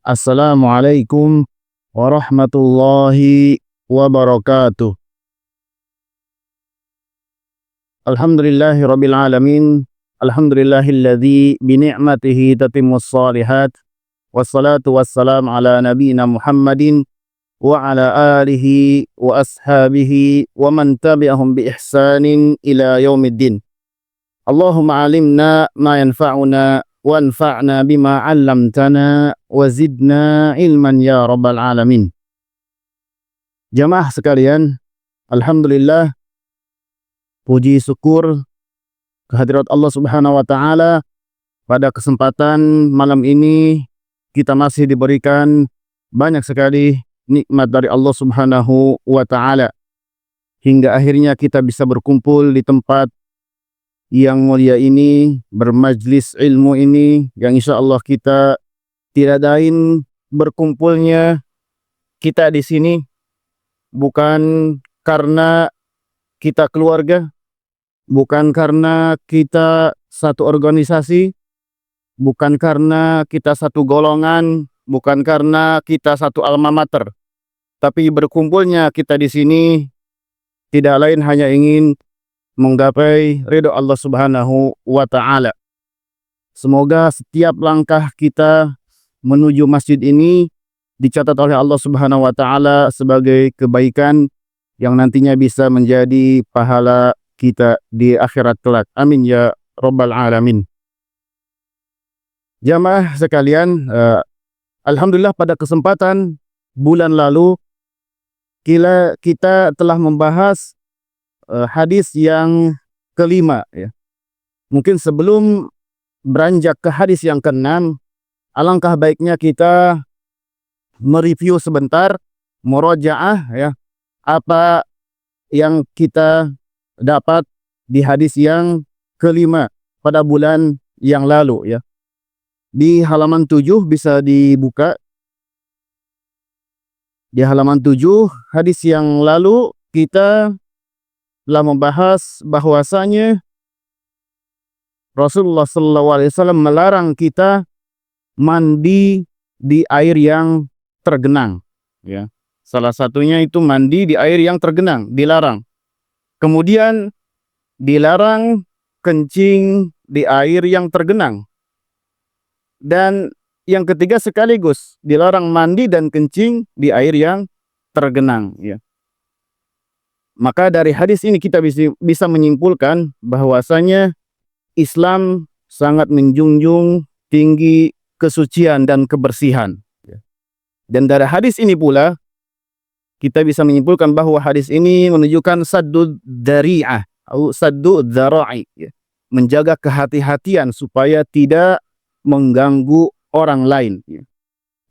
Assalamualaikum warahmatullahi wabarakatuh. Alhamdulillahi rabbil alamin. Alhamdulillahilladzi bi ni'matihi tatimmus shalihat. Wassalatu wassalamu ala nabiyyina Muhammadin wa ala alihi wa ashabihi wa man tabi'ahum bi ihsanin ila yaumiddin. Allahumma alimna ma yanfa'una wanfa'na bima 'allamtana wa zidna ilman ya rabbal alamin. Jamaah sekalian, alhamdulillah, puji syukur kehadirat Allah Subhanahu wa taala, pada kesempatan malam ini kita masih diberikan banyak sekali nikmat dari Allah Subhanahu wa taala hingga akhirnya kita bisa berkumpul di tempat yang mulia ini, bermajlis ilmu ini, yang insya Allah kita tidak lain berkumpulnya kita di sini bukan karena kita keluarga, bukan karena kita satu organisasi, bukan karena kita satu golongan, bukan karena kita satu alma mater, tapi berkumpulnya kita di sini tidak lain hanya ingin menggapai ridho Allah Subhanahu wa taala. Semoga setiap langkah kita menuju masjid ini dicatat oleh Allah Subhanahu wa taala sebagai kebaikan yang nantinya bisa menjadi pahala kita di akhirat kelak. Amin ya rabbal alamin. Jamaah sekalian, alhamdulillah pada kesempatan bulan lalu kita telah membahas hadis yang kelima ya. Mungkin sebelum beranjak ke hadis yang keenam, alangkah baiknya kita mereview sebentar, murojaah ya, apa yang kita dapat di hadis yang kelima pada bulan yang lalu ya. Di halaman 7 bisa dibuka. Di halaman 7 hadis yang lalu kita telah membahas bahwasanya Rasulullah SAW melarang kita mandi di air yang tergenang ya. Salah satunya itu mandi di air yang tergenang, dilarang. Kemudian dilarang kencing di air yang tergenang. Dan yang ketiga sekaligus dilarang mandi dan kencing di air yang tergenang ya. Maka dari hadis ini kita bisa menyimpulkan bahwasanya Islam sangat menjunjung tinggi kesucian dan kebersihan. Dan dari hadis ini pula kita bisa menyimpulkan bahwa hadis ini menunjukkan saddud dzari'ah atau saddud dzara'i, menjaga kehati-hatian supaya tidak mengganggu orang lain.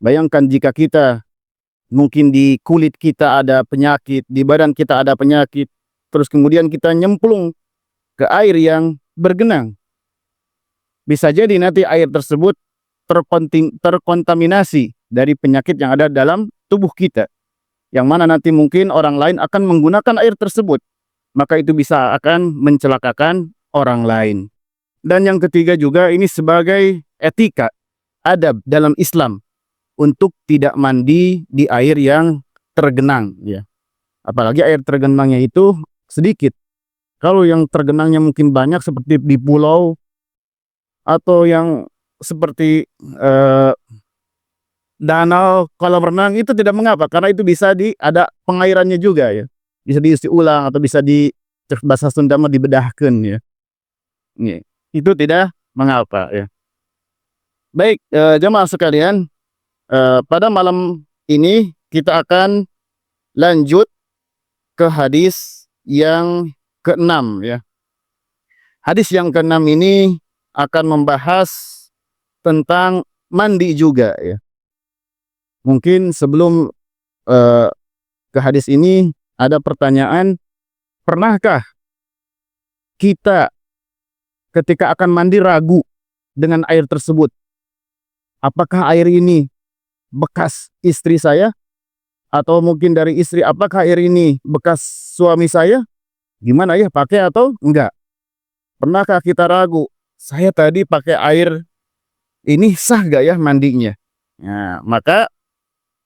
Bayangkan jika kita mungkin di kulit kita ada penyakit, di badan kita ada penyakit, terus kemudian kita nyemplung ke air yang bergenang. Bisa jadi nanti air tersebut terkontaminasi dari penyakit yang ada dalam tubuh kita, yang mana nanti mungkin orang lain akan menggunakan air tersebut, maka itu bisa akan mencelakakan orang lain. Dan yang ketiga juga ini sebagai etika, adab dalam Islam untuk tidak mandi di air yang tergenang ya. Apalagi air tergenangnya itu sedikit. Kalau yang tergenangnya mungkin banyak seperti di pulau atau yang seperti danau, kolam renang, itu tidak mengapa karena itu bisa ada pengairannya juga ya. Bisa diisi ulang atau bisa di bahasa Sunda mah dibedahkeun ya. Itu tidak mengapa ya. Baik, jemaah sekalian, pada malam ini kita akan lanjut ke hadis yang keenam ya. Hadis yang keenam ini akan membahas tentang mandi juga ya. Mungkin sebelum ke hadis ini ada pertanyaan, pernahkah kita ketika akan mandi ragu dengan air tersebut? Apakah air ini bekas istri saya? Atau mungkin dari istri, apakah air ini bekas suami saya? Gimana ya, pakai atau enggak? Pernahkah kita ragu, saya tadi pakai air ini sah gak ya mandinya? Nah, maka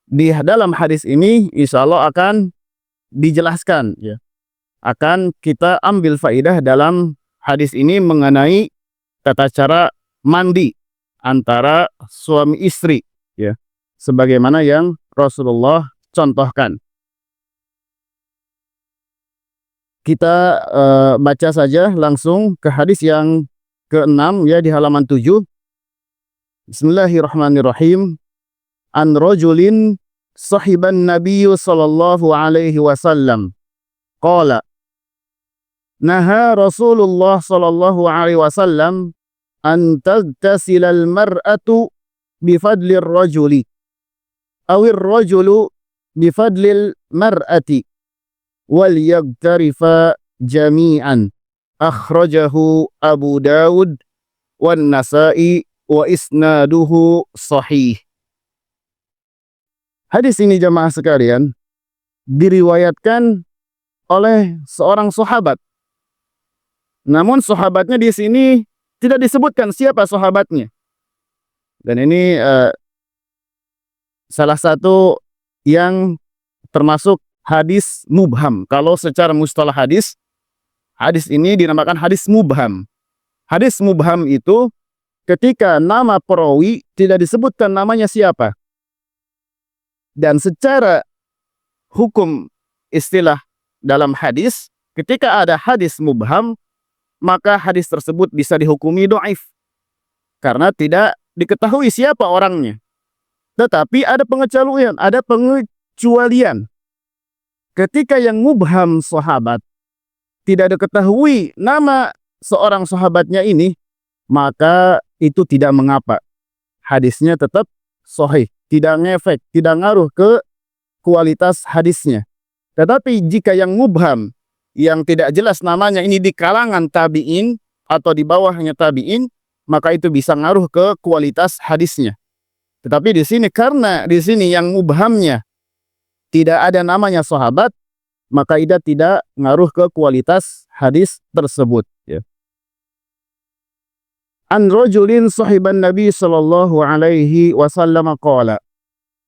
di dalam hadis ini insya Allah akan dijelaskan, ya. Akan kita ambil faidah dalam hadis ini mengenai tata cara mandi antara suami istri, ya. Sebagaimana yang Rasulullah contohkan. Kita baca saja langsung ke hadis yang ke-6, ya, di halaman 7. Bismillahirrahmanirrahim. An rajulin sahiban nabiyyu sallallahu alaihi wasallam qala naha Rasulullah sallallahu alaihi wasallam an tagtasila al-mar'atu bifadli ar-rajuli awir rajulu bifadlil mar'ati wal yagtarifa jami'an. Akhrajahu Abu Dawud wan Nasa'i wa isnaduhu sahih. Hadis ini jamaah sekalian diriwayatkan oleh seorang sahabat. Namun sahabatnya di sini tidak disebutkan siapa sahabatnya. Dan ini salah satu yang termasuk hadis mubham. Kalau secara mustalah hadis ini dinamakan hadis mubham. Hadis mubham itu ketika nama perawi tidak disebutkan namanya siapa. Dan secara hukum istilah dalam hadis, ketika ada hadis mubham, maka hadis tersebut bisa dihukumi dhaif karena tidak diketahui siapa orangnya. Tetapi ada pengecualian, Ketika yang mubham sahabat tidak diketahui nama seorang sahabatnya ini, maka itu tidak mengapa. Hadisnya tetap sahih, tidak ngefek, tidak ngaruh ke kualitas hadisnya. Tetapi jika yang mubham, yang tidak jelas namanya ini di kalangan tabi'in atau di bawahnya tabi'in, maka itu bisa ngaruh ke kualitas hadisnya. Tetapi di sini karena di sini yang mubhamnya tidak ada namanya sahabat, maka itu tidak ngaruh ke kualitas hadis tersebut, ya. An rajulin sahiban Nabi sallallahu alaihi wasallam qala,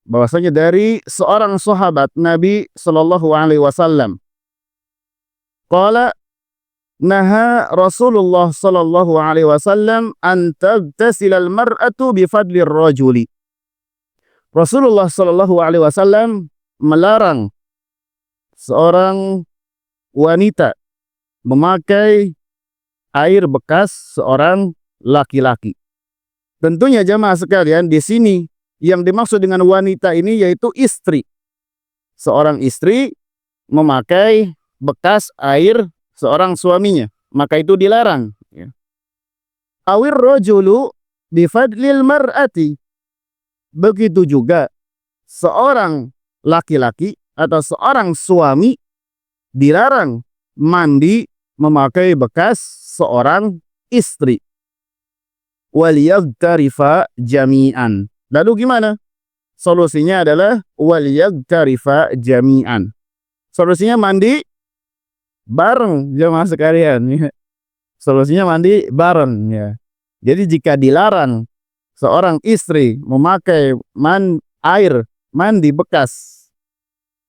bahwasanya dari seorang sahabat Nabi sallallahu alaihi wasallam, qala naha Rasulullah sallallahu alaihi wasallam an tagtasila al-mar'atu bi fadli ar-rajuli. Rasulullah sallallahu alaihi wasallam melarang seorang wanita memakai air bekas seorang laki-laki. Tentunya jamaah sekalian, di sini yang dimaksud dengan wanita ini yaitu istri. Seorang istri memakai bekas air seorang suaminya, maka itu dilarang, ya. Awir rajulu bifadlil mar'ati. Begitu juga seorang laki-laki atau seorang suami dilarang mandi memakai bekas seorang istri. Waliyagtarifa jami'an. Lalu gimana? Solusinya adalah waliyagtarifa jami'an. Solusinya mandi bareng jemaah sekalian. Solusinya mandi bareng, ya. Jadi jika dilarang seorang istri memakai air mandi bekas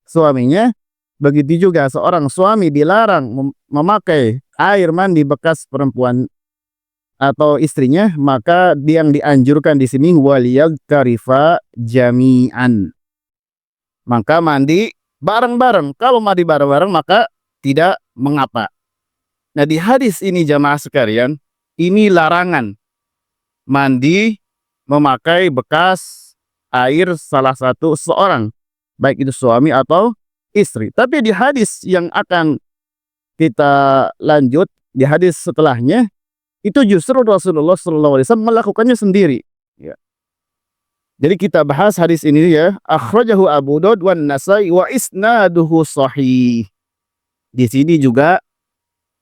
suaminya, begitu juga seorang suami dilarang memakai air mandi bekas perempuan atau istrinya, maka yang dianjurkan di sini waliyagtarifa jami'an. Maka mandi bareng-bareng. Kalau mandi bareng-bareng maka tidak mengapa. Nah, di hadis ini jamaah sekalian, ini larangan mandi memakai bekas air salah satu seorang, baik itu suami atau istri. Tapi di hadis yang akan kita lanjut, di hadis setelahnya, itu justru Rasulullah SAW melakukannya sendiri, ya. Jadi kita bahas hadis ini, ya. Akhrajahu Abu Dawud wan Nasa'i wa isnaduhu sahih. Di sini juga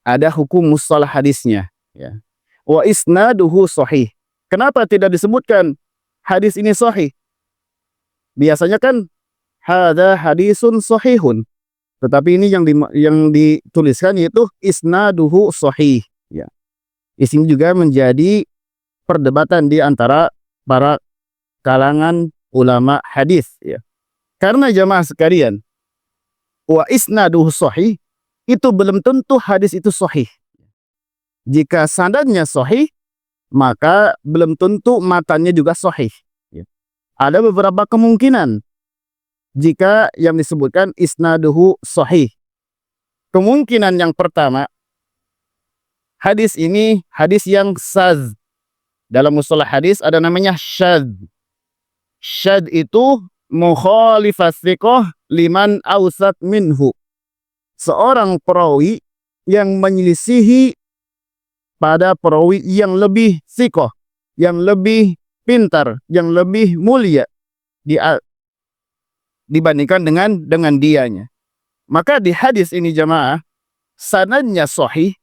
ada hukum mustalah hadisnya, ya. Wa isnaduhu sahih. Kenapa tidak disebutkan hadis ini sahih? Biasanya kan hadza hadisun sahihun. Tetapi ini yang dituliskan yaitu isnaduhu sahih, ya. Di sini juga menjadi perdebatan di antara para kalangan ulama hadis ya. Karena jamaah sekalian, wa isnaduhu sahih, itu belum tentu hadis itu sahih. Jika sanadnya sahih, maka belum tentu matanya juga sahih. Ya. Ada beberapa kemungkinan jika yang disebutkan isnaduhu sahih. Kemungkinan yang pertama, hadis ini hadis yang syadz. Dalam mustalah hadis ada namanya syadz. Syadz itu mukhalifas thiqah liman awsat minhu. Seorang perawi yang menyelisihi pada perawi yang lebih thiqah, yang lebih pintar, yang lebih mulia dibandingkan dengan dianya. Maka di hadis ini jamaah, sanadnya sahih,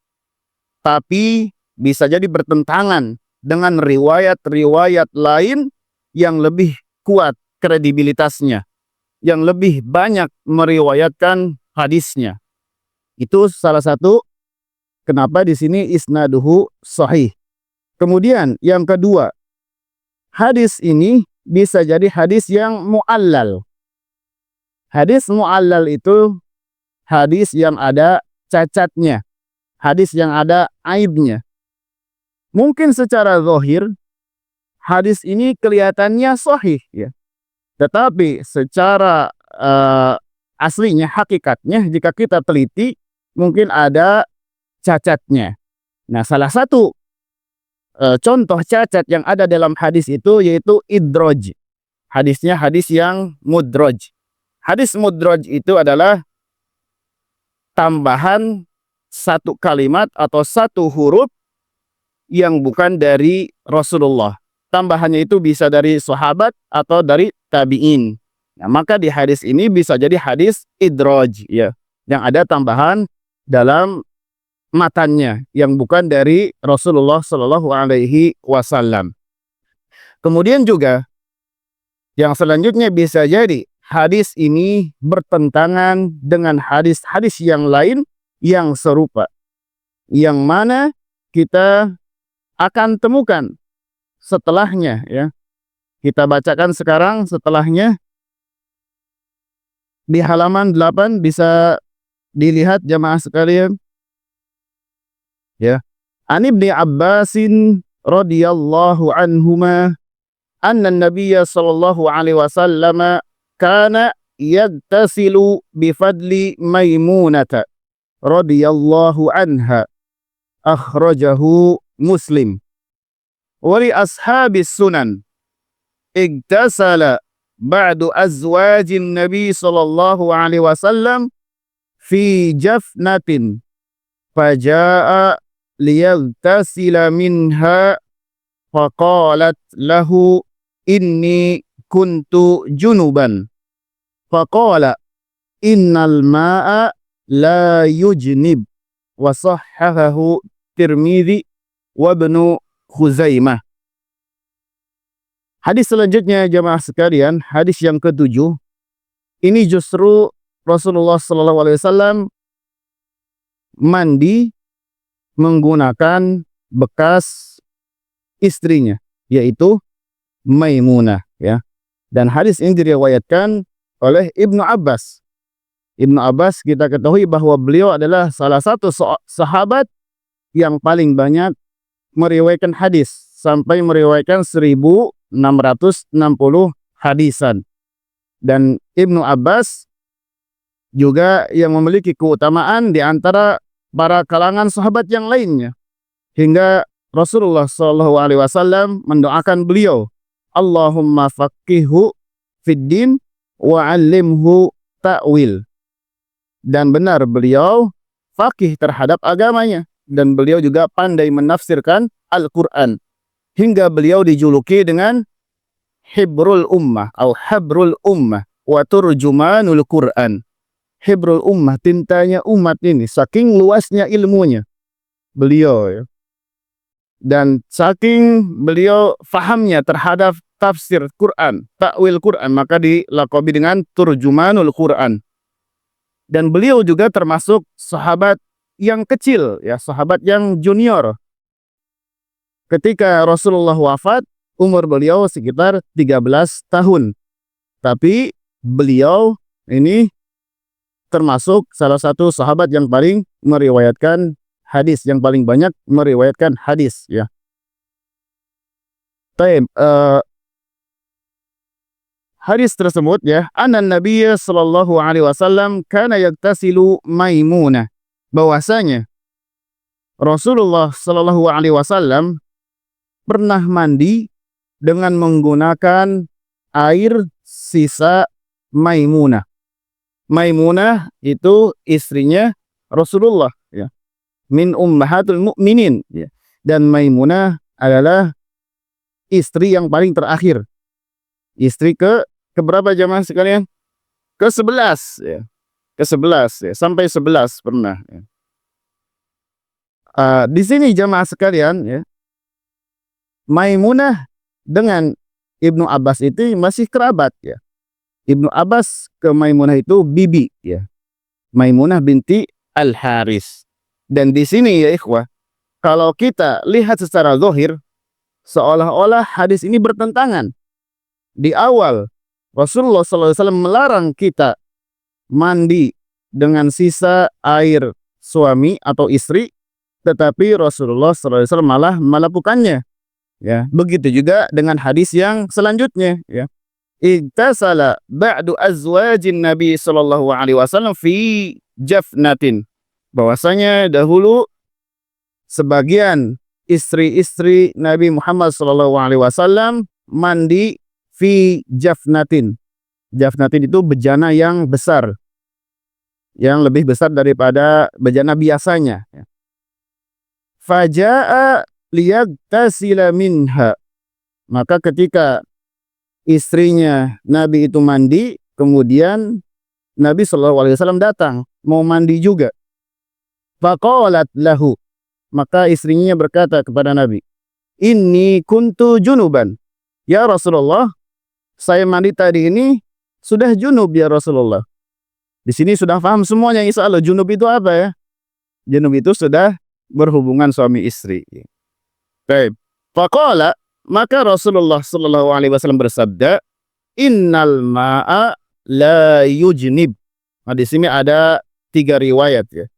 tapi bisa jadi bertentangan dengan riwayat-riwayat lain yang lebih kuat kredibilitasnya, yang lebih banyak meriwayatkan hadisnya. Itu salah satu kenapa di sini isnaduhu sahih. Kemudian yang kedua, hadis ini bisa jadi hadis yang mu'allal. Hadis mu'allal itu hadis yang ada cacatnya, hadis yang ada aibnya. Mungkin secara zahir hadis ini kelihatannya sahih ya. Tetapi secara aslinya, hakikatnya jika kita teliti mungkin ada cacatnya. Nah, salah satu contoh cacat yang ada dalam hadis itu yaitu idraj. Hadisnya hadis yang mudraj. Hadis mudraj itu adalah tambahan satu kalimat atau satu huruf yang bukan dari Rasulullah. Tambahannya itu bisa dari sahabat atau dari tabi'in. Nah, maka di hadis ini bisa jadi hadis idraj ya, yang ada tambahan dalam matanya yang bukan dari Rasulullah Shallallahu Alaihi Wasallam. Kemudian juga yang selanjutnya bisa jadi hadis ini bertentangan dengan hadis-hadis yang lain yang serupa, yang mana kita akan temukan setelahnya ya. Kita bacakan sekarang setelahnya di halaman 8, bisa dilihat jamaah sekalian ya. An Ibni Abbasin radhiyallahu anhuma anna an-nabiy sallallahu alaihi wasallam kana yagtasilu bi fadli Maimunah radhiyallahu anha, akhrajahu Muslim. Wa li ashabis sunan igtasala ba'du azwajin nabi sallallahu alaihi wasallam fi jafnatin faja'a liyagtasila minha faqalat lahu inni kuntu junuban faqala innal ma'a la yujnib wa sahhahahu Tirmidzi wa Ibnu Khuzaimah. Hadis selanjutnya jamaah sekalian, hadis yang ketujuh. Ini justru Rasulullah sallallahu alaihi wasallam mandi menggunakan bekas istrinya, yaitu Maimunah ya. Dan hadis ini diriwayatkan oleh Ibnu Abbas. Ibnu Abbas kita ketahui bahwa beliau adalah salah satu sahabat yang paling banyak meriwayatkan hadis, sampai meriwayatkan 1660 hadisan. Dan Ibnu Abbas juga yang memiliki keutamaan di antara para kalangan sahabat yang lainnya, hingga Rasulullah SAW mendoakan beliau, Allahumma faqihhu fid din wa 'allimhu ta'wil. Dan benar beliau faqih terhadap agamanya, dan beliau juga pandai menafsirkan Al-Quran, hingga beliau dijuluki dengan Hibrul Ummah atau Habrul Ummah wa Turjumanul Quran. Hibrul Ummah, tintanya umat ini, saking luasnya ilmunya beliau ya. Dan saking beliau fahamnya terhadap tafsir Quran, takwil Quran, maka dilaqabi dengan Turjumanul Quran. Dan beliau juga termasuk sahabat yang kecil ya, sahabat yang junior. Ketika Rasulullah wafat, umur beliau sekitar 13 tahun. Tapi beliau ini termasuk salah satu sahabat yang paling meriwayatkan hadis, yang paling banyak meriwayatkan hadis, ya. Taib, hadis tersebut, ya, anna Nabiy sallallahu alaihi wasallam kana yaktasilu Maimunah, bahwasanya Rasulullah sallallahu alaihi wasallam pernah mandi dengan menggunakan air sisa Maimunah. Maimunah itu istrinya Rasulullah, ya. Min ummahatul mukminin, ya. Dan Maimunah adalah istri yang paling terakhir. Istri keberapa jamaah sekalian? Ke-11, ya. Ke-11, ya. Sampai 11 pernah, ya. Di sini jamaah sekalian, ya, Maimunah dengan Ibnu Abbas itu masih kerabat, ya. Ibnu Abbas ke Maimunah itu bibi, ya. Maimunah binti Al-Haris. Dan di sini, ya ikhwah, kalau kita lihat secara zahir, seolah-olah hadis ini bertentangan. Di awal Rasulullah SAW melarang kita mandi dengan sisa air suami atau istri, tetapi Rasulullah SAW malah melakukannya, ya. Begitu juga dengan hadis yang selanjutnya, ya. Igtasala ba'du azwajin Nabi sallallahu alaihi wasallam fi jafnatin, bahwasanya dahulu sebagian istri-istri Nabi Muhammad sallallahu alaihi wasallam mandi fi jafnatin. Jafnatin itu bejana yang besar, yang lebih besar daripada bejana biasanya, ya. Faja'a liyagtasila minha, maka ketika istrinya Nabi itu mandi, kemudian Nabi SAW datang mau mandi juga. Faqalat lahu, maka istrinya berkata kepada Nabi, inni kuntu junuban, ya Rasulullah, saya mandi tadi ini sudah junub ya Rasulullah. Di sini sudah paham semuanya insyaallah junub itu apa, ya. Junub itu sudah berhubungan suami istri. Baik. Faqala, maka Rasulullah sallallahu alaihi wasallam bersabda, innal ma'a la yujnib. Nah, di sini ada 3 riwayat, ya.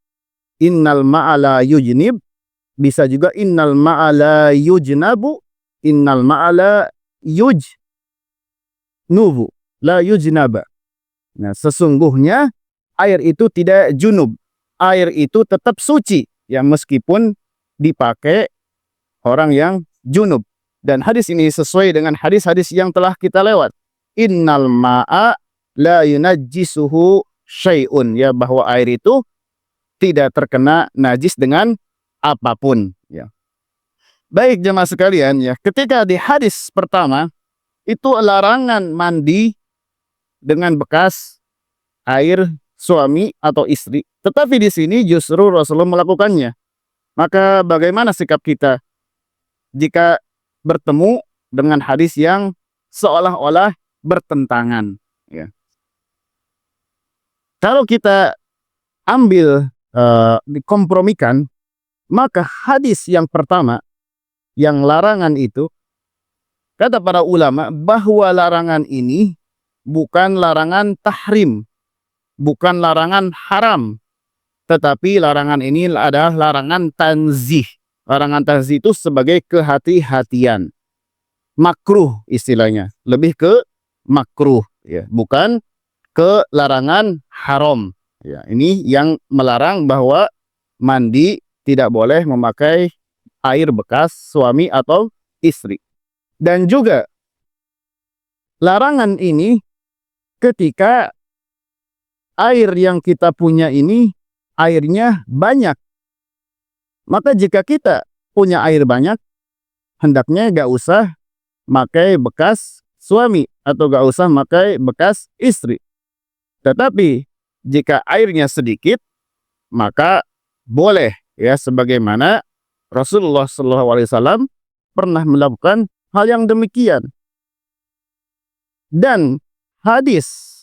Innal ma'a la yujnib, bisa juga innal ma'a la yujnabu, innal ma'a la yujnubu, la yujnaba. Nah, sesungguhnya air itu tidak junub. Air itu tetap suci, ya, meskipun dipakai orang yang junub. Dan hadis ini sesuai dengan hadis-hadis yang telah kita lewat. Innal ma'a la yunajjisuhu syai'un, ya, bahwa air itu tidak terkena najis dengan apapun, ya. Baik jemaah sekalian, ya, ketika di hadis pertama itu larangan mandi dengan bekas air suami atau istri, tetapi di sini justru Rasulullah melakukannya. Maka bagaimana sikap kita jika bertemu dengan hadis yang seolah-olah bertentangan, ya? Kalau kita ambil dikompromikan, maka hadis yang pertama yang larangan itu, kata para ulama bahwa larangan ini bukan larangan tahrim, bukan larangan haram, tetapi larangan ini adalah larangan tanzih. Larangan tanzih itu sebagai kehati-hatian, makruh istilahnya, lebih ke makruh, ya, bukan ke larangan haram, ya. Ini yang melarang bahwa mandi tidak boleh memakai air bekas suami atau istri. Dan juga larangan ini ketika air yang kita punya ini airnya banyak. Maka jika kita punya air banyak, hendaknya gak usah pakai bekas suami atau gak usah pakai bekas istri. Tetapi jika airnya sedikit, maka boleh, ya, sebagaimana Rasulullah SAW pernah melakukan hal yang demikian. Dan hadis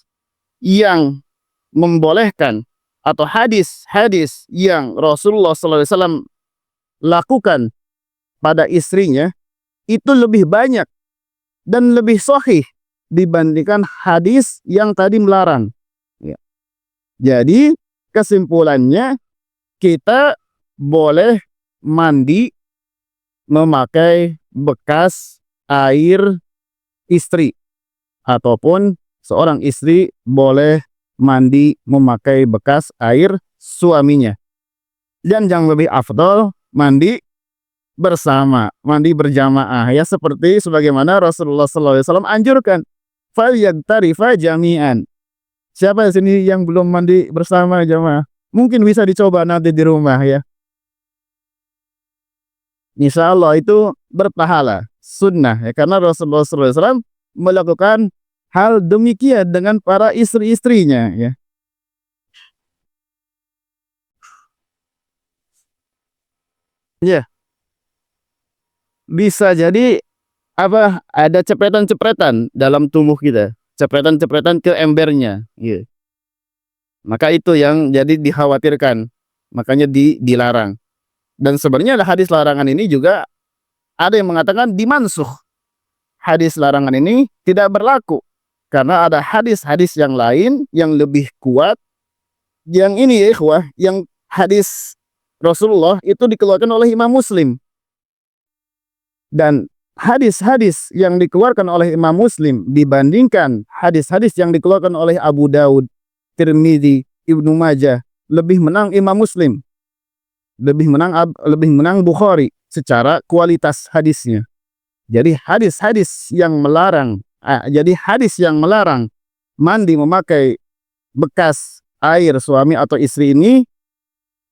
yang membolehkan atau hadis-hadis yang Rasulullah SAW lakukan pada istrinya itu lebih banyak dan lebih sahih dibandingkan hadis yang tadi melarang. Ya. Jadi kesimpulannya, kita boleh mandi memakai bekas air istri, ataupun seorang istri boleh mandi memakai bekas air suaminya. Dan yang lebih afdal, mandi bersama, mandi berjamaah, ya, seperti sebagaimana Rasulullah SAW anjurkan, falyagtarifa jami'an. Siapa di sini yang belum mandi bersama jamaah? Mungkin bisa dicoba nanti di rumah, ya. Insya Allah itu berpahala, sunnah, ya, karena Rasulullah SAW melakukan hal demikian dengan para istri-istrinya, ya. Ya, bisa jadi ada cepretan-cepretan dalam tubuh kita, cepretan-cepretan ke embernya, ya. Maka itu yang jadi dikhawatirkan, makanya dilarang. Dan sebenarnya hadis larangan ini juga ada yang mengatakan dimansuh. Hadis larangan ini tidak berlaku karena ada hadis-hadis yang lain yang lebih kuat. Yang ini ya ikhwah, yang hadis Rasulullah itu dikeluarkan oleh Imam Muslim. Dan hadis-hadis yang dikeluarkan oleh Imam Muslim dibandingkan hadis-hadis yang dikeluarkan oleh Abu Daud, Tirmidzi, Ibnu Majah, lebih menang Imam Muslim. Lebih menang Bukhari secara kualitas hadisnya. Jadi hadis yang melarang mandi memakai bekas air suami atau istri ini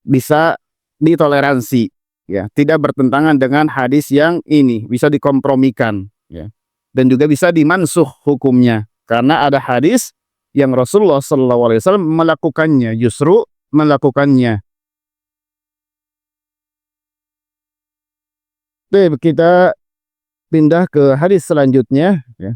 bisa ditoleransi, ya, tidak bertentangan dengan hadis yang ini, bisa dikompromikan, ya. Dan juga bisa dimansuh hukumnya karena ada hadis yang Rasulullah SAW melakukannya, justru melakukannya. Oke, kita pindah ke hadis selanjutnya, ya.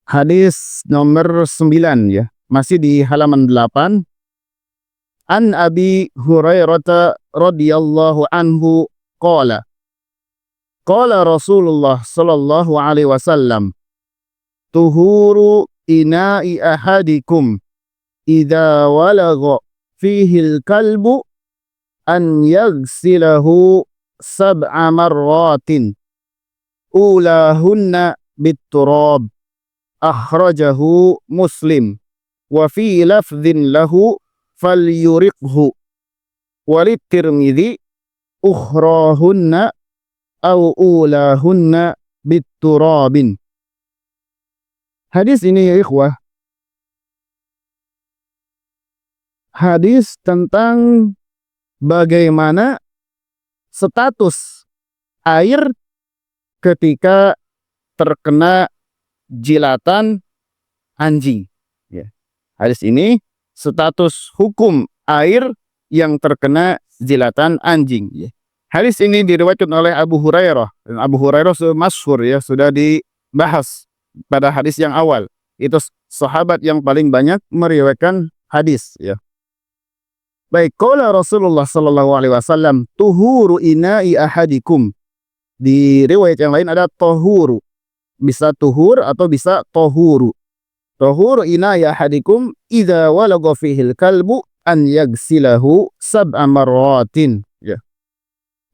Hadis nomor 9, ya. Masih di halaman 8. An Abi Hurairah radhiyallahu anhu qala Rasulullah sallallahu alaihi wasallam, tuhuru ina'i ahadikum idza walagha fihi al-kalbu an yaghsilahu sab'a marratin ulahunna bit-turab, akhrajahu Muslim, wa fi lafdhin lahu falyuriqhu, walit Tirmidzi ukhrahunna aw ulahunna bit-turabin. Hadis ini ya ikhwah, hadis tentang bagaimana status air ketika terkena jilatan anjing, ya. Hadis ini status hukum air yang terkena jilatan anjing, ya. Hadis ini diriwayatkan oleh Abu Hurairah. Dan Abu Hurairah masyhur, ya, sudah dibahas pada hadis yang awal. Itu sahabat yang paling banyak meriwayatkan hadis, ya. Baik, qala Rasulullah sallallahu alaihi wasallam, tuhuru ina'i ahadikum. Di riwayat yang lain ada tahuru. Bisa tuhur atau bisa tohuru. Tahuru ina'i ahadikum idza walagha fihil kalbu an yagsilahu sab'a marratin, ya.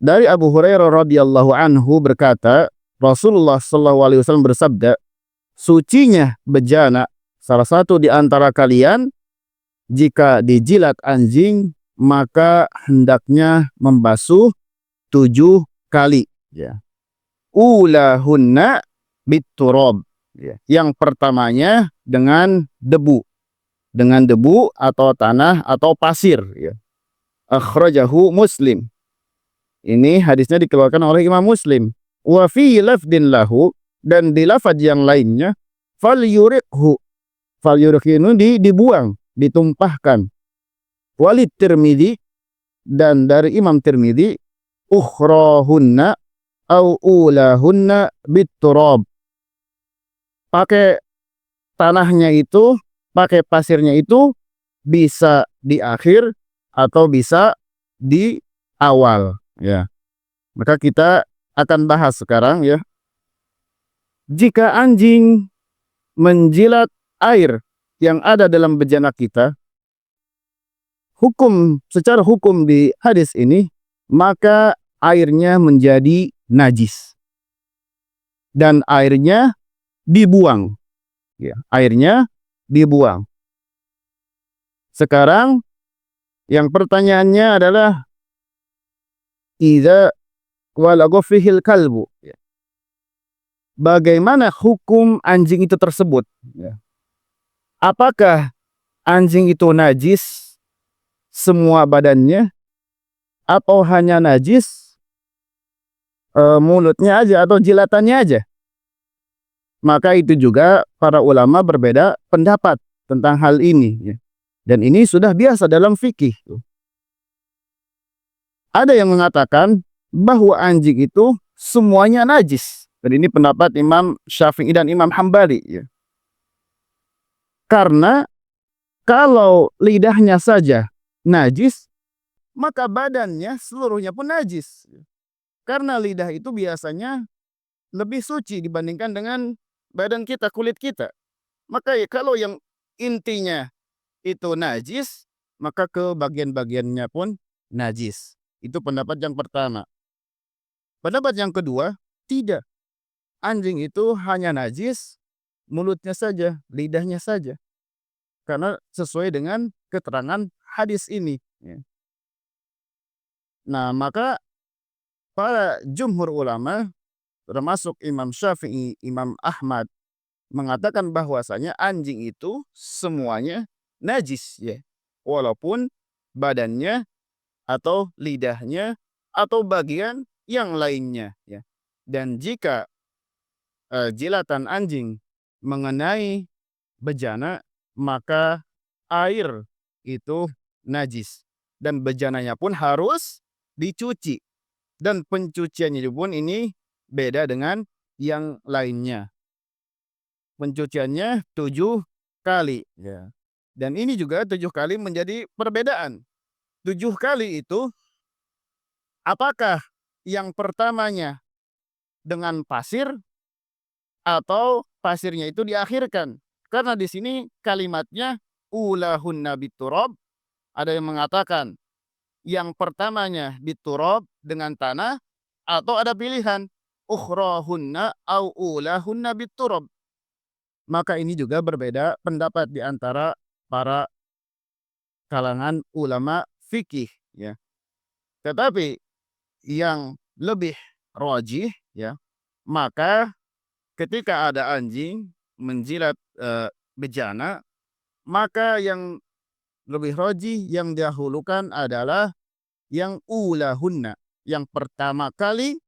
Dari Abu Hurairah radhiyallahu anhu berkata, Rasulullah sallallahu alaihi wasallam bersabda, sucinya bejana salah satu di antara kalian jika dijilat anjing, maka hendaknya membasuh 7 kali, ya. Ulahunna bit-turab, ya. Yang pertamanya dengan debu atau tanah atau pasir, ya. Akhrajahu Muslim. Ini hadisnya dikeluarkan oleh Imam Muslim. Wa fi lafdin lahu, dan di lafaz yang lainnya, falyuriqhu. Falyuriqhu dibuang, ditumpahkan. Walid Tirmidzi, dan dari Imam Tirmidzi, ukhrahunna au ulahunna bit-turab. Pakai tanahnya itu, pakai pasirnya itu bisa di akhir atau bisa di awal, ya. Maka kita akan bahas sekarang ya. Jika anjing menjilat air yang ada dalam bejana kita, secara hukum di hadis ini, maka airnya menjadi najis dan airnya dibuang. Ya, airnya dibuang. Sekarang yang pertanyaannya adalah idza walagha fihil kalbu. Ya. Bagaimana hukum anjing itu tersebut? Ya. Apakah anjing itu najis semua badannya atau hanya najis mulutnya aja atau jilatannya aja? Maka itu juga para ulama berbeda pendapat tentang hal ini. Ya. Dan ini sudah biasa dalam fikih. Ada yang mengatakan bahwa anjing itu semuanya najis. Dan ini pendapat Imam Syafi'i dan Imam Hambali. Ya. Karena kalau lidahnya saja najis, maka badannya seluruhnya pun najis. Karena lidah itu biasanya lebih suci dibandingkan dengan badan kita, kulit kita. Maka kalau yang intinya itu najis, maka ke bagian-bagiannya pun najis. Itu pendapat yang pertama. Pendapat yang kedua, tidak. Anjing itu hanya najis mulutnya saja, lidahnya saja. Karena sesuai dengan keterangan hadis ini. Ya. Nah, maka para jumhur ulama, termasuk Imam Syafi'i, Imam Ahmad, mengatakan bahwasanya anjing itu semuanya najis. Ya. Walaupun badannya atau lidahnya atau bagian yang lainnya. Ya. Dan jika jilatan anjing mengenai bejana, maka air itu najis. Dan bejananya pun harus dicuci. Dan pencuciannya pun ini beda dengan yang lainnya. Pencuciannya 7 kali. Ya. Dan ini juga 7 kali menjadi perbedaan. 7 kali itu apakah yang pertamanya dengan pasir atau pasirnya itu diakhirkan. Karena di sini kalimatnya ulahunna biturab, ada yang mengatakan yang pertamanya biturab dengan tanah, atau ada pilihan ukhrahunna au ulahunna biturab. Maka ini juga berbeda pendapat di antara para kalangan ulama fikih ya. Tetapi yang lebih rajih ya, maka ketika ada anjing menjilat bejana, maka yang lebih rajih yang dahulukan adalah yang ulahunna. Yang pertama kali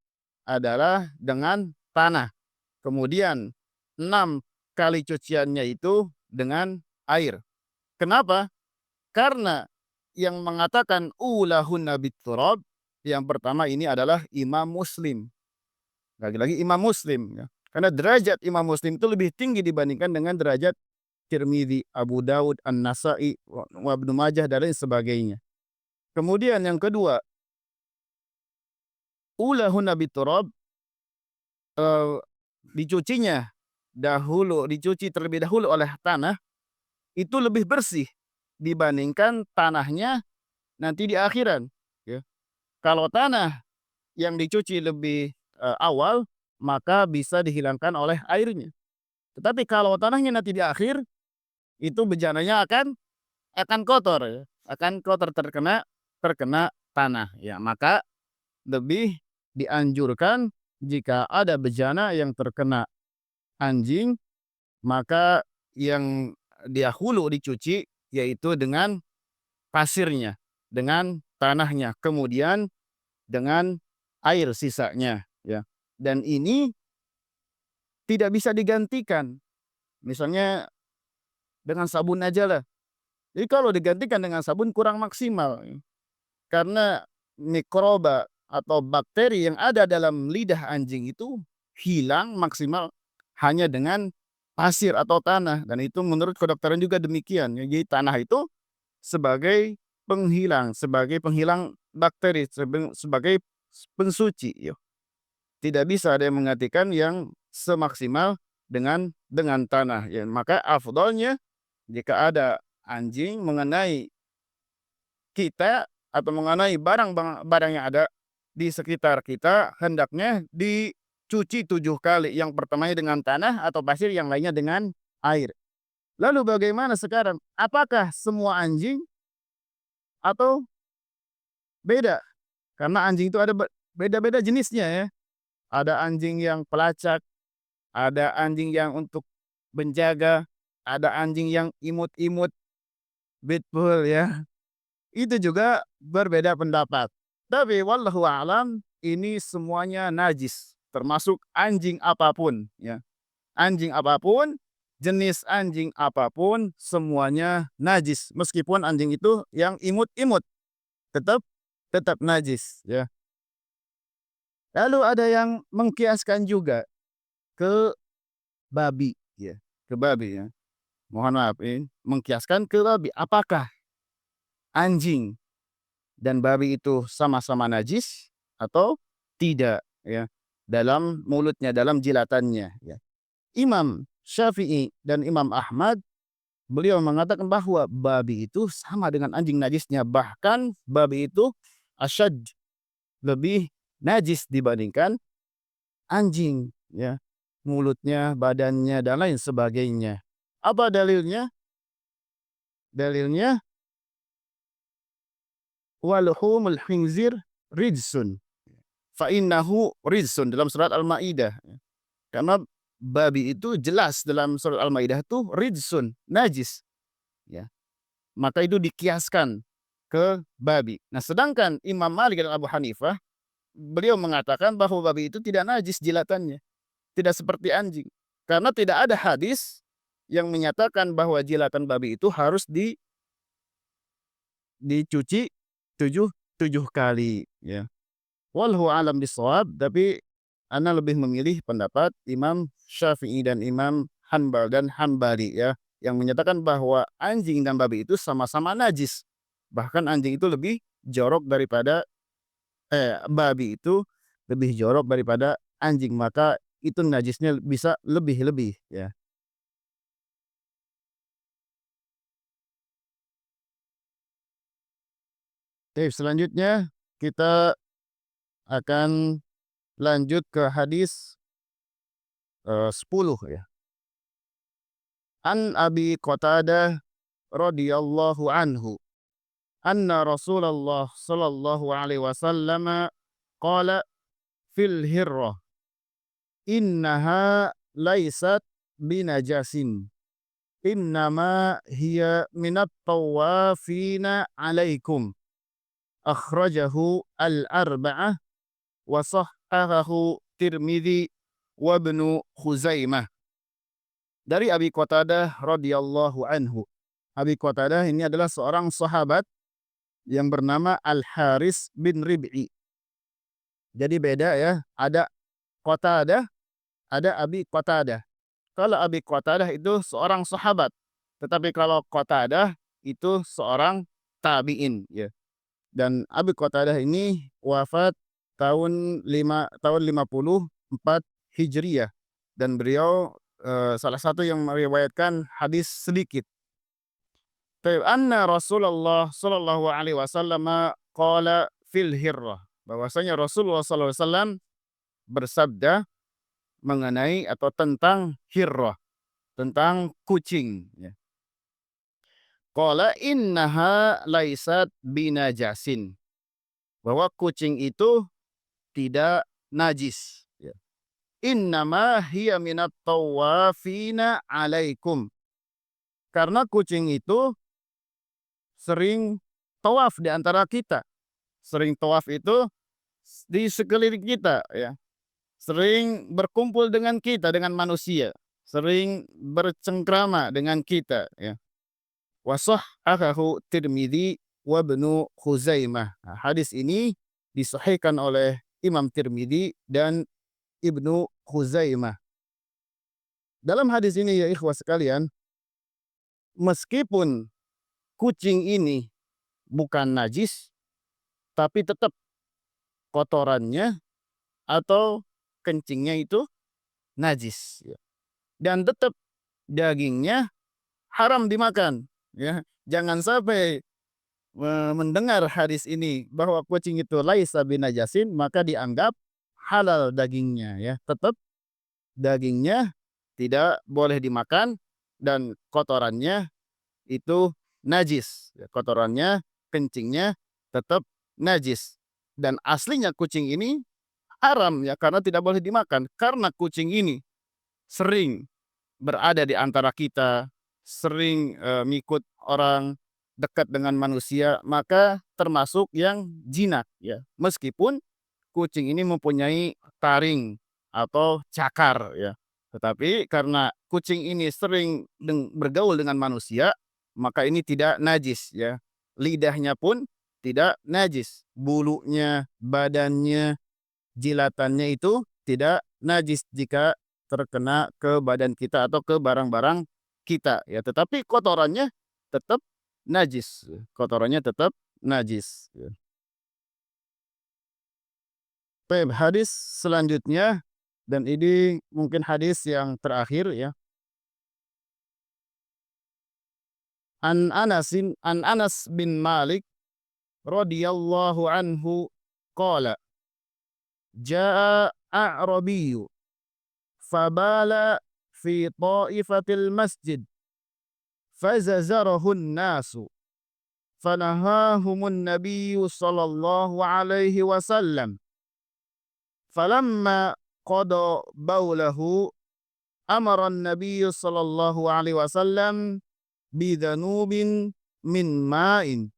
adalah dengan tanah. Kemudian 6 kali cuciannya itu dengan air. Kenapa? Karena yang mengatakan ulahunna biturab, yang pertama ini adalah Imam Muslim. Lagi-lagi Imam Muslim ya. Karena derajat Imam Muslim itu lebih tinggi dibandingkan dengan derajat Tirmidzi, Abu Daud, An-Nasa'i, wa Ibnu Majah dan lain sebagainya. Kemudian yang kedua, ulahunna biturab, dicucinya dicuci terlebih dahulu oleh tanah, itu lebih bersih dibandingkan tanahnya nanti di akhiran ya. Kalau tanah yang dicuci lebih awal, maka bisa dihilangkan oleh airnya. Tetapi kalau tanahnya nanti di akhir, itu bejananya akan kotor ya, akan kotor terkena tanah ya. Maka lebih dianjurkan jika ada bejana yang terkena anjing, maka yang dahulu dicuci yaitu dengan pasirnya, dengan tanahnya, kemudian dengan air sisanya ya. Dan ini tidak bisa digantikan. Misalnya dengan sabun aja lah. Jadi kalau digantikan dengan sabun kurang maksimal. Karena mikroba atau bakteri yang ada dalam lidah anjing itu hilang maksimal hanya dengan pasir atau tanah. Dan itu menurut kedokteran juga demikian. Jadi tanah itu sebagai penghilang bakteri, sebagai pensuci. Tidak bisa ada yang mengartikan yang semaksimal dengan tanah ya. Maka afdolnya jika ada anjing mengenai kita atau mengenai barang yang ada di sekitar kita, hendaknya dicuci 7 kali. Yang pertamanya dengan tanah atau pasir, yang lainnya dengan air. Lalu bagaimana sekarang? Apakah semua anjing atau beda? Karena anjing itu ada beda-beda jenisnya ya. Ada anjing yang pelacak, ada anjing yang untuk menjaga, ada anjing yang imut-imut, pitbull ya. Itu juga berbeda pendapat. Tapi wallahu a'lam, ini semuanya najis, termasuk anjing apapun ya. Anjing apapun, jenis anjing apapun, semuanya najis. Meskipun anjing itu yang imut-imut, tetap tetap najis ya. Lalu ada yang mengkiaskan juga ke babi ya, ke babi ya. Mohon maaf ini mengkiaskan ke babi. Apakah anjing dan babi itu sama-sama najis atau tidak ya, dalam mulutnya, dalam jilatannya ya. Imam Syafi'i dan Imam Ahmad, beliau mengatakan bahwa babi itu sama dengan anjing najisnya, bahkan babi itu asyad, lebih najis dibandingkan anjing ya. Mulutnya, badannya dan lain sebagainya. Apa dalilnya? Dalilnya waluhumul khinzir rijsun fa innahu rijsun, dalam surat Al-Maidah. Karena babi itu jelas dalam surat Al-Maidah itu rijsun, najis ya. Maka itu dikiaskan ke babi. Nah, sedangkan Imam Malik dan Abu Hanifah, beliau mengatakan bahwa babi itu tidak najis jilatannya, tidak seperti anjing. Karena tidak ada hadis yang menyatakan bahwa jilatan babi itu harus dicuci tujuh tujuh kali ya. Wallahu alam bisawab, tapi ana lebih memilih pendapat Imam Syafi'i dan Imam Hanbal dan Hambali ya, yang menyatakan bahwa anjing dan babi itu sama-sama najis. Bahkan anjing itu lebih jorok daripada babi itu lebih jorok daripada anjing, maka itu najisnya bisa lebih-lebih ya. Oke, selanjutnya kita akan lanjut ke hadis 10 ya. An Abi Qatadah radhiyallahu anhu anna Rasulullah sallallahu alaihi wasallam qala fil hirrah innaha laysat binajasin innama hiya minat tawafina alaikum, akhrajahu al-arba'ah wa sahhahahu Tirmidzi wa Ibnu Khuzaimah. Dari Abi Qatadah radhiyallahu anhu. Abi Qatadah ini adalah seorang sahabat yang bernama Al-Haris bin Rib'i. Jadi beda ya, ada Qatadah, ada Abi Qatadah. Kalau Abi Qatadah itu seorang sahabat, tetapi kalau Qatadah itu seorang tabi'in ya. Dan Abi Qatadah ini wafat tahun 54 Hijriyah, dan beliau salah satu yang meriwayatkan hadis sedikit. Anna Rasulullah sallallahu alaihi wasallam qala fil hirrah, bahwasanya Rasulullah sallallahu alaihi wasallam bersabda mengenai atau tentang hirrah, tentang kucing ya. Qala innaha laisat binajasin, bahwa kucing itu tidak najis ya. Innama hiya minat tawafina alaikum, karena kucing itu sering tawaf di antara kita. Sering tawaf itu di sekeliling kita ya. Sering berkumpul dengan kita, dengan manusia. Sering bercengkrama dengan kita ya. Wa sahhahahu Tirmidzi wa Ibnu Khuzaimah. Nah, hadis ini disahihkan oleh Imam Tirmidzi dan Ibnu Khuzaimah. Dalam hadis ini ya ikhwah sekalian, meskipun kucing ini bukan najis, tapi tetap kotorannya atau kencingnya itu najis, ya. Dan tetap dagingnya haram dimakan, ya. Jangan sampai mendengar hadis ini bahwa kucing itu laisa binajasin maka dianggap halal dagingnya, ya. Tetap dagingnya tidak boleh dimakan dan kotorannya itu najis, ya. Kotorannya, kencingnya tetap najis. Dan aslinya kucing ini haram, ya, karena tidak boleh dimakan. Karena kucing ini sering berada di antara kita, sering ngikut orang, dekat dengan manusia, maka termasuk yang jinak, ya. Meskipun kucing ini mempunyai taring atau cakar, ya. Tetapi karena kucing ini sering bergaul dengan manusia, maka ini tidak najis, ya. Lidahnya pun tidak najis, bulunya, badannya, jilatannya itu tidak najis jika terkena ke badan kita atau ke barang-barang kita, ya. Tetapi kotorannya tetap najis, kotorannya tetap najis, ya. Baik, hadis selanjutnya dan ini mungkin hadis yang terakhir, ya. An Anas bin Malik radhiyallahu anhu qala, jaa a'rabiyyu fabala fi ta'ifatil masjid fazazarahu an-nasu fanahahumun nabiyyu sallallahu alaihi wasallam falamma qada baulahu amara an-nabiyyu sallallahu alaihi wasallam bidhanubin min ma'in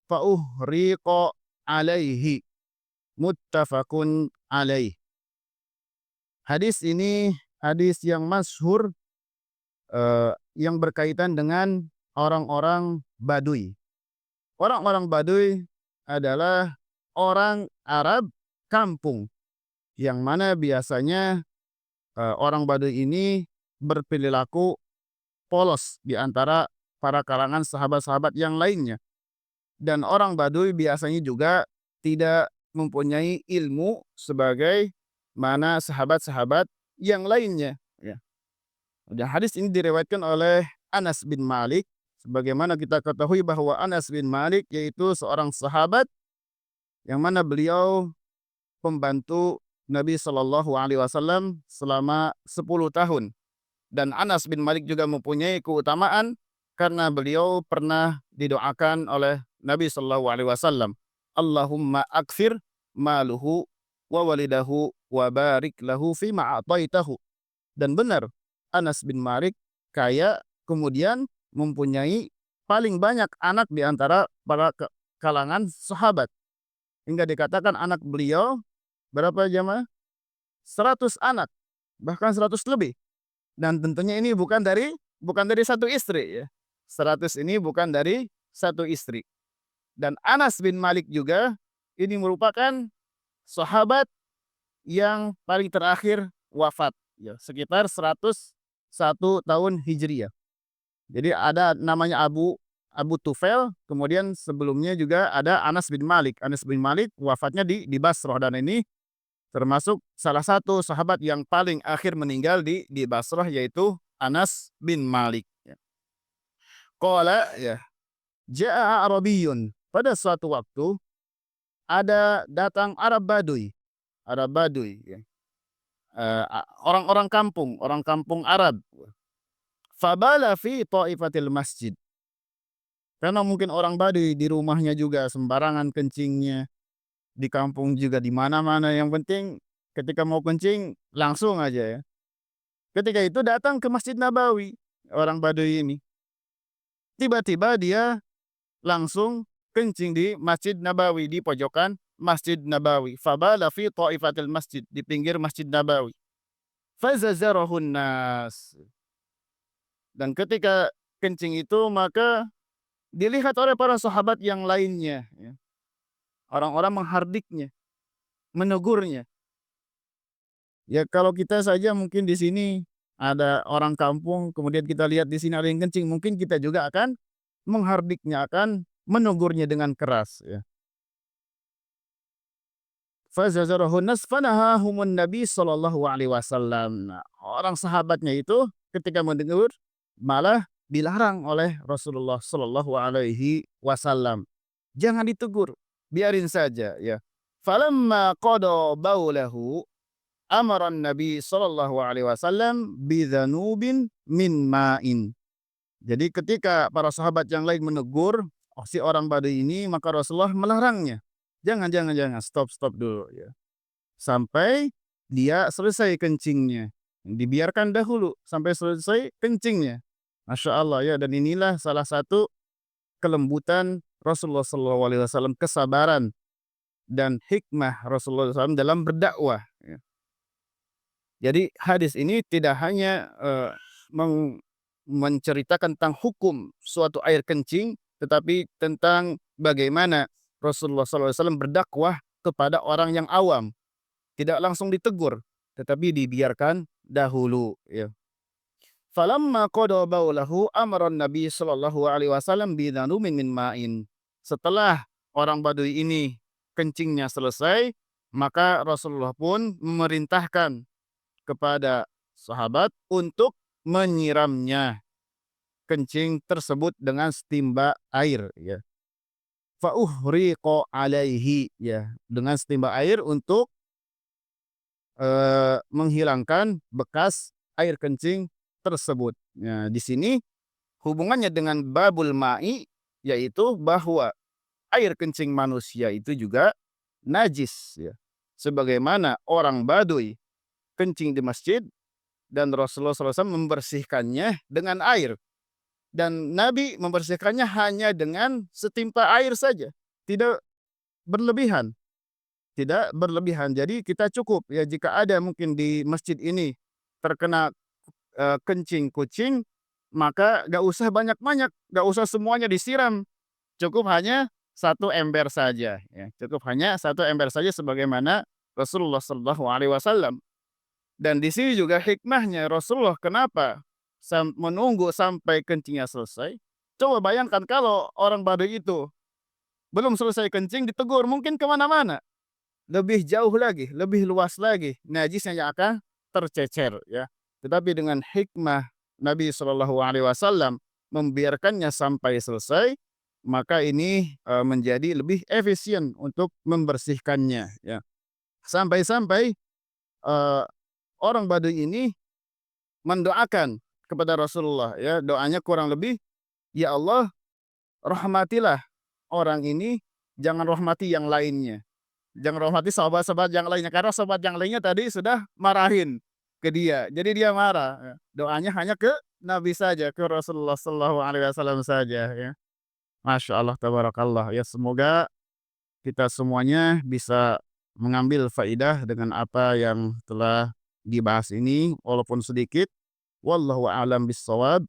fa uhriqa alaihi, muttafaqun alaih. Hadis ini hadis yang masyhur, yang berkaitan dengan orang-orang Baduy. Orang-orang Baduy adalah orang Arab kampung, yang mana biasanya orang Baduy ini berperilaku polos di antara para kalangan sahabat-sahabat yang lainnya. Dan orang Baduy biasanya juga tidak mempunyai ilmu sebagai mana sahabat-sahabat yang lainnya, ya. Dan hadis ini diriwayatkan oleh Anas bin Malik, sebagaimana kita ketahui bahwa Anas bin Malik yaitu seorang sahabat yang mana beliau pembantu Nabi Shallallahu alaihi wasallam selama 10 tahun. Dan Anas bin Malik juga mempunyai keutamaan karena beliau pernah didoakan oleh Nabi Shallallahu alaihi wasallam, Allahumma akthir maluhu wa walidahu wa barik lahu fima a'taitahu. Dan benar, Anas bin Malik kaya, kemudian mempunyai paling banyak anak di antara para kalangan sahabat. Hingga dikatakan anak beliau berapa jamaah? 100 anak, bahkan 100 lebih. Dan tentunya ini bukan dari satu istri, ya. 100 ini bukan dari satu istri. Dan Anas bin Malik juga ini merupakan sahabat yang paling terakhir wafat, ya, sekitar 101 tahun Hijriah. Jadi ada namanya Abu Tufail, kemudian sebelumnya juga ada Anas bin Malik. Anas bin Malik wafatnya di Basrah, dan ini termasuk salah satu sahabat yang paling akhir meninggal di Basrah, yaitu Anas bin Malik, ya. Qala, ya, jaa Arabiyun, pada suatu waktu ada datang Arab Baduy. Arab Baduy, ya. Orang kampung Arab. Fabala fi ta'ifatil masjid. Karena mungkin orang Baduy di rumahnya juga sembarangan kencingnya, di kampung juga di mana-mana, yang penting ketika mau kencing langsung aja, ya. Ketika itu datang ke Masjid Nabawi orang Baduy ini. Tiba-tiba dia langsung kencing di Masjid Nabawi, di pojokan Masjid Nabawi. Fabala fi ta'ifatil masjid, di pinggir Masjid Nabawi. Fazazarahun nas. Dan ketika kencing itu maka dilihat oleh para sahabat yang lainnya, ya. Orang-orang menghardiknya, menegurnya. Ya kalau kita saja mungkin di sini ada orang kampung, kemudian kita lihat di sini ada yang kencing, mungkin kita juga akan menghardiknya, akan menegurnya dengan keras, ya. Fazajarahunas fanahahumun Nabi sallallahu alaihi wasallam. Nah, orang sahabatnya itu ketika mendengar malah dilarang oleh Rasulullah sallallahu alaihi wasallam. Jangan ditegur, biarin saja ya. Falamma qada baulahu amara Nabi sallallahu alaihi wasallam bidzanubin min ma'in. Jadi ketika para sahabat yang lain menegur si orang Badui ini, maka Rasulullah melarangnya. Jangan jangan jangan, stop dulu ya. Sampai dia selesai kencingnya. Dibiarkan dahulu sampai selesai kencingnya. Masya Allah ya, dan inilah salah satu kelembutan Rasulullah SAW, kesabaran dan hikmah Rasulullah SAW dalam berdakwah. Ya. Jadi hadis ini tidak hanya menceritakan tentang hukum suatu air kencing, tetapi tentang bagaimana Rasulullah SAW berdakwah kepada orang yang awam. Tidak langsung ditegur, tetapi dibiarkan dahulu. Ya. Falamma qada baulahu amara Nabi sallallahu alaihi wasallam bidhanumin min ma'in. Setelah orang Badui ini kencingnya selesai, maka Rasulullah pun memerintahkan kepada sahabat untuk menyiramnya kencing tersebut dengan setimba air ya. Fa uhriqa alaihi ya, dengan setimba air untuk menghilangkan bekas air kencing tersebut. Nah, di sini hubungannya dengan babul ma'i, yaitu bahwa air kencing manusia itu juga najis ya. Sebagaimana orang Baduy kencing di masjid dan Rasulullah SAW membersihkannya dengan air. Dan Nabi membersihkannya hanya dengan setimpa air saja, tidak berlebihan. Tidak berlebihan. Jadi kita cukup ya, jika ada mungkin di masjid ini terkena kencing kucing, maka gak usah banyak-banyak, gak usah semuanya disiram. Cukup hanya satu ember saja ya. Cukup hanya satu ember saja sebagaimana Rasulullah SAW. Dan di sini juga hikmahnya Rasulullah kenapa menunggu sampai kencingnya selesai. Coba bayangkan kalau orang Baduy itu belum selesai kencing ditegur, mungkin kemana-mana. Lebih jauh lagi, lebih luas lagi najisnya yang akan tercecer ya. Tetapi dengan hikmah Nabi SAW membiarkannya sampai selesai, maka ini menjadi lebih efisien untuk membersihkannya ya. Sampai-sampai orang Baduy ini mendoakan kepada Rasulullah ya, doanya kurang lebih, ya Allah, rahmatilah orang ini, jangan rahmati yang lainnya. Jangan rahmati sahabat-sahabat yang lainnya, karena sahabat yang lainnya tadi sudah marahin ke dia. Jadi dia marah. Ya. Doanya hanya ke Nabi saja, ke Rasulullah SAW saja. Ya. Masya Allah, tabarakallah. Ya, semoga kita semuanya bisa mengambil faidah dengan apa yang telah dibahas ini, walaupun sedikit. Wallahu a'lam bissawab.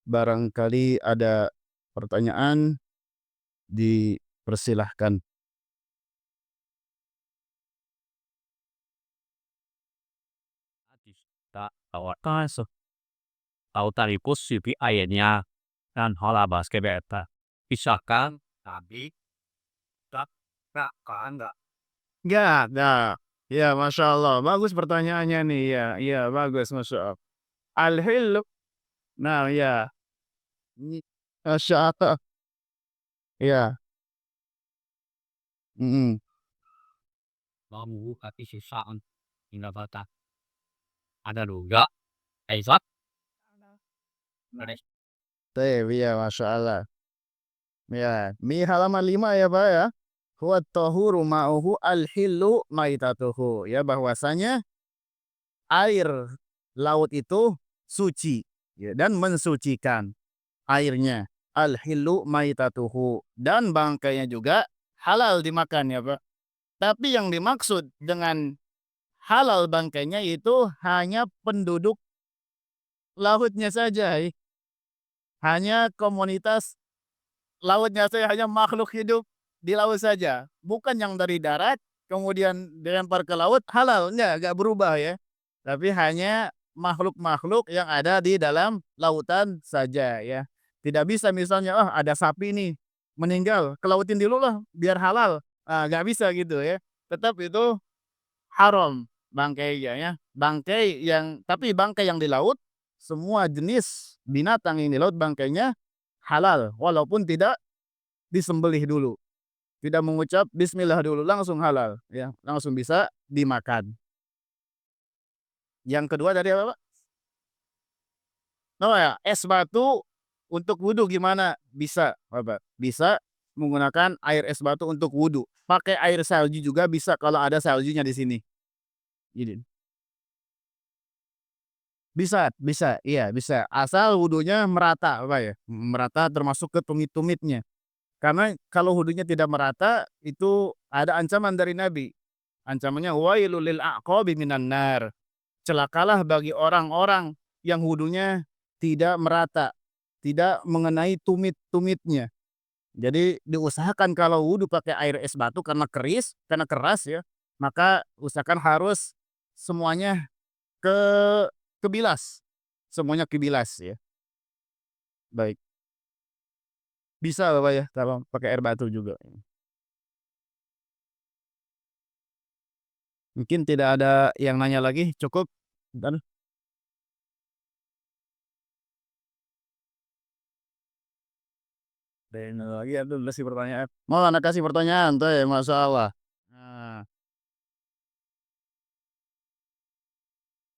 Barangkali ada pertanyaan, dipersilahkan. Tak tawakkal tahu tari positif airnya dan hola basket pisahkan tapi tak enggak Nah. Ya, Masya Allah. Bagus pertanyaannya nih. Ya, ya bagus, Masya Allah. Al-hillu. Nah, ya. Masya Allah. Ya. mau tapi sisaan hingga bata ada juga Aizat ada Ya, Masya Allah. Ya, mi halaman 5 ya, Pak ya. Huwa tahuru ma'uhu al-hillu maitatuhu. Ya, bahwasanya air laut itu suci ya, dan mensucikan airnya. Al-hillu maitatuhu, dan bangkainya juga halal dimakan ya, Pak. Tapi yang dimaksud dengan halal bangkainya itu hanya penduduk lautnya saja. Hanya komunitas lautnya saja, hanya makhluk hidup di laut saja. Bukan yang dari darat kemudian dilempar ke laut halal, enggak berubah ya. Tapi hanya makhluk-makhluk yang ada di dalam lautan saja ya. Tidak bisa misalnya, ada sapi nih meninggal, ke lautin dulu lah biar halal. Nggak bisa gitu ya. tetap itu haram bangkainya ya. Bangkai yang di laut, semua jenis binatang yang di laut bangkainya halal walaupun tidak disembelih dulu. Tidak mengucap bismillah dulu langsung halal ya, langsung bisa dimakan. Yang kedua tadi apa, Pak? Oh ya, es batu untuk wudu gimana? Bisa, Bapak. Bisa menggunakan air es batu untuk wudu. Pakai air salju juga bisa kalau ada saljunya di sini. Gini. Bisa, bisa, iya bisa. Asal wudunya merata, Bapak ya. Merata termasuk ke tumit-tumitnya. Karena kalau wudunya tidak merata itu ada ancaman dari Nabi. Ancamannya wailul lil aqabi minan nar. Celakalah bagi orang-orang yang wudunya tidak merata, tidak mengenai tumit-tumitnya. Jadi diusahakan kalau wudu pakai air es batu karena keras ya, maka usahakan harus semuanya ke kebilas, semuanya kebilas ya. Baik, bisa Bapak ya kalau pakai air batu juga. Mungkin tidak ada yang nanya lagi, cukup? Bentar. Ada yang nanya lagi atau kasih pertanyaan? Mau anak kasih pertanyaan tuh ya, masalah. Nah,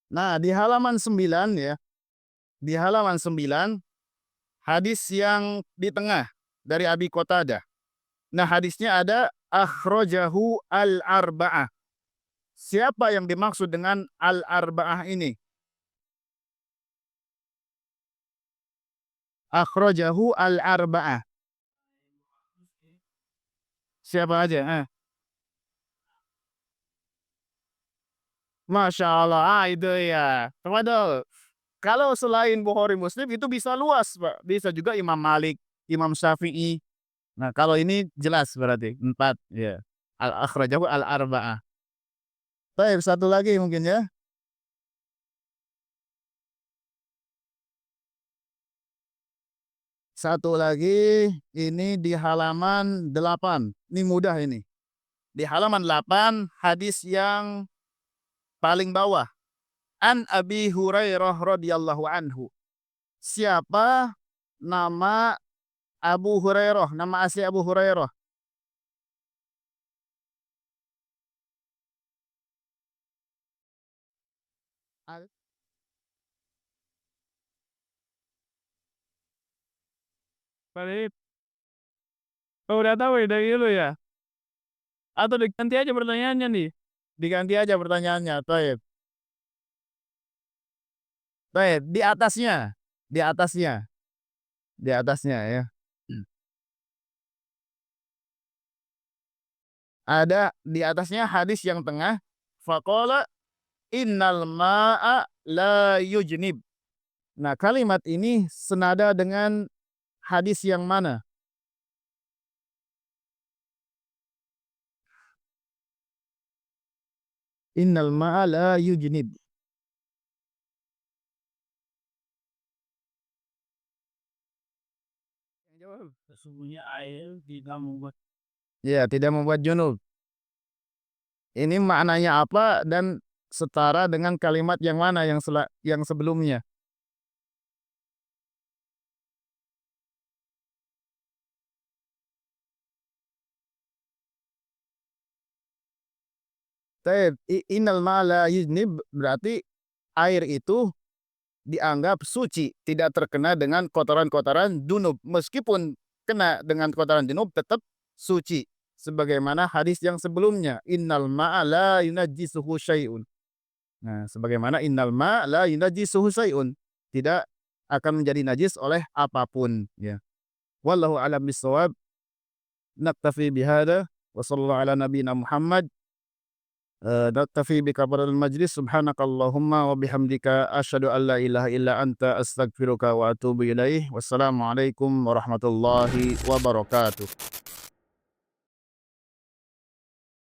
nah, di halaman 9 ya, di halaman 9 hadis yang di tengah dari Abi Qatadah. Nah, hadisnya ada akhrajahu al-arba'ah. Siapa yang dimaksud dengan al-arba'ah ini? Akhrajahu al-arba'ah. Siapa aja? Masya Allah, itu ya. Waduh, kalau selain Bukhari Muslim itu bisa luas, Pak. Bisa juga Imam Malik, Imam Syafi'i. Nah, kalau ini jelas berarti 4 ya. Akhrajahu al-arba'ah. Baik, satu lagi mungkin ya. Satu lagi ini di halaman 8. Ini mudah ini. Di halaman 8 hadis yang paling bawah. An Abi Hurairah radhiyallahu anhu. Siapa nama Abu Hurairah? Nama asli Abu Hurairah. Baik. Oh, udah tahu ya dari dulu ya? Atau diganti aja pertanyaannya nih? Diganti aja pertanyaannya. Baik. Baik, di atasnya. Di atasnya. Di atasnya ya. Ada di atasnya hadis yang tengah. Faqala innal ma'a la yujnib. Nah, kalimat ini senada dengan hadis yang mana? Innal ma'a la yujnib. Yang jawab. Sesungguhnya air tidak membuat. Ya, tidak membuat junub. Ini maknanya apa dan setara dengan kalimat yang mana yang sebelumnya? Taib, innal ma'a la yujnib berarti air itu dianggap suci, tidak terkena dengan kotoran-kotoran junub. Meskipun kena dengan kotoran junub tetap suci. Sebagaimana hadis yang sebelumnya, innal ma'a la yunajjisuhu syai'un. Nah, sebagaimana innal ma'a la yunajjisuhu syai'un. Tidak akan menjadi najis oleh apapun, ya. Wallahu a'lam bissawab. Naktafi bihada wa sallallahu ala nabiyyina Muhammad. Naktafi bika fadlal majlis. Subhanakallahumma wa bihamdika asyhadu an la ilaha illa anta astaghfiruka wa atubu ilaih. Wassalamualaikum warahmatullahi wabarakatuh.